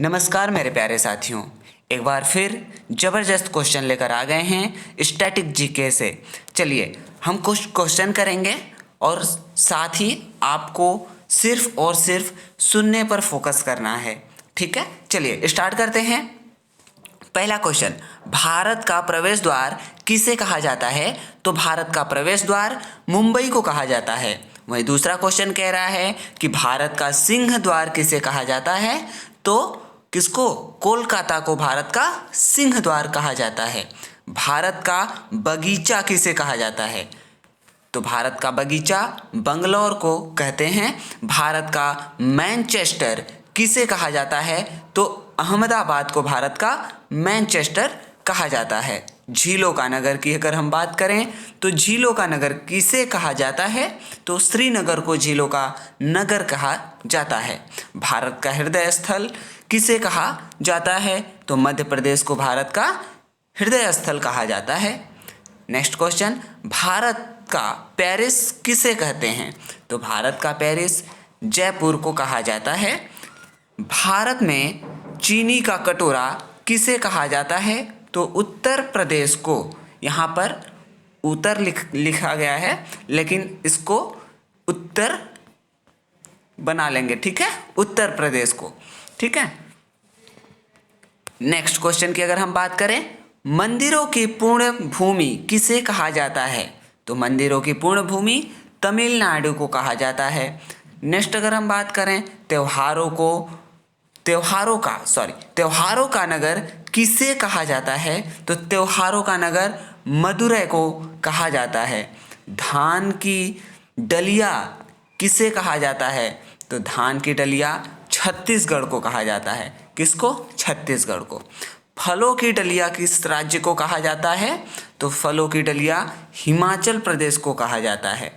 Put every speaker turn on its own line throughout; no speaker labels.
नमस्कार मेरे प्यारे साथियों, एक बार फिर ज़बरदस्त क्वेश्चन लेकर आ गए हैं स्टैटिक जीके से। चलिए हम कुछ क्वेश्चन करेंगे और साथ ही आपको सिर्फ और सिर्फ सुनने पर फोकस करना है। ठीक है, चलिए स्टार्ट करते हैं। पहला क्वेश्चन, भारत का प्रवेश द्वार किसे कहा जाता है? तो भारत का प्रवेश द्वार मुंबई को कहा जाता है। वहीं दूसरा क्वेश्चन कह रहा है कि भारत का सिंह द्वार किसे कहा जाता है? तो किसको? कोलकाता को भारत का सिंह द्वार कहा जाता है। भारत का बगीचा किसे कहा जाता है? तो भारत का बगीचा बंगलौर को कहते हैं। भारत का मैनचेस्टर किसे कहा जाता है? तो अहमदाबाद को भारत का मैनचेस्टर कहा जाता है। झीलों का नगर की अगर हम बात करें तो झीलों का नगर किसे कहा जाता है? तो श्रीनगर को झीलों का नगर कहा जाता है। भारत का हृदय स्थल किसे कहा जाता है? तो मध्य प्रदेश को भारत का हृदय स्थल कहा जाता है। नेक्स्ट क्वेश्चन, भारत का पेरिस किसे कहते हैं? तो भारत का पेरिस जयपुर को कहा जाता है। भारत में चीनी का कटोरा किसे कहा जाता है? तो उत्तर प्रदेश को, यहाँ पर उत्तर लिखा गया है लेकिन इसको उत्तर बना लेंगे। ठीक है, उत्तर प्रदेश को। ठीक है, नेक्स्ट क्वेश्चन की अगर हम बात करें, मंदिरों की पूर्ण भूमि किसे कहा जाता है? तो मंदिरों की पूर्ण भूमि तमिलनाडु को कहा जाता है। नेक्स्ट अगर हम बात करें त्योहारों का नगर किसे कहा जाता है? तो त्योहारों का नगर मदुरै को कहा जाता है। धान की डलिया किसे कहा जाता है? तो धान की डलिया छत्तीसगढ़ को कहा जाता है। किसको? छत्तीसगढ़ को। फलों की डलिया किस राज्य को कहा जाता है? तो फलों की डलिया हिमाचल प्रदेश को कहा जाता है।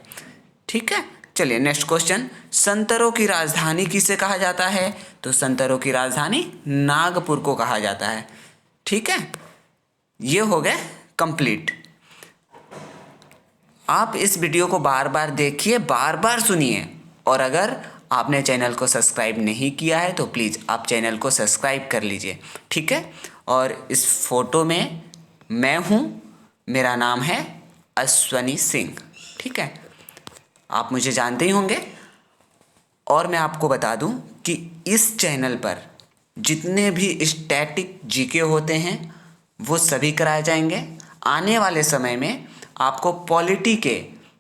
ठीक है, चलिए नेक्स्ट क्वेश्चन, संतरों की राजधानी किसे कहा जाता है? तो संतरों की राजधानी नागपुर को कहा जाता है। ठीक है, ये हो गए कंप्लीट। आप इस वीडियो को बार बार देखिए, बार बार सुनिए, और अगर आपने चैनल को सब्सक्राइब नहीं किया है तो प्लीज़ आप चैनल को सब्सक्राइब कर लीजिए। ठीक है, और इस फोटो में मैं हूँ, मेरा नाम है अश्वनी सिंह। ठीक है, आप मुझे जानते ही होंगे। और मैं आपको बता दूं कि इस चैनल पर जितने भी स्टैटिक जीके होते हैं वो सभी कराए जाएंगे। आने वाले समय में आपको पॉलिटी के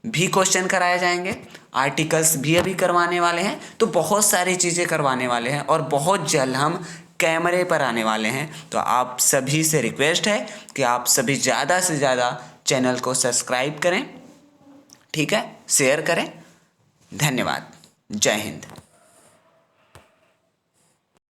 भी क्वेश्चन कराए जाएंगे, आर्टिकल्स भी अभी करवाने वाले हैं, तो बहुत सारी चीज़ें करवाने वाले हैं और बहुत जल्द हम कैमरे पर आने वाले हैं। तो आप सभी से रिक्वेस्ट है कि आप सभी ज़्यादा से ज़्यादा चैनल को सब्सक्राइब करें। ठीक है, शेयर करें। धन्यवाद। जय हिंद।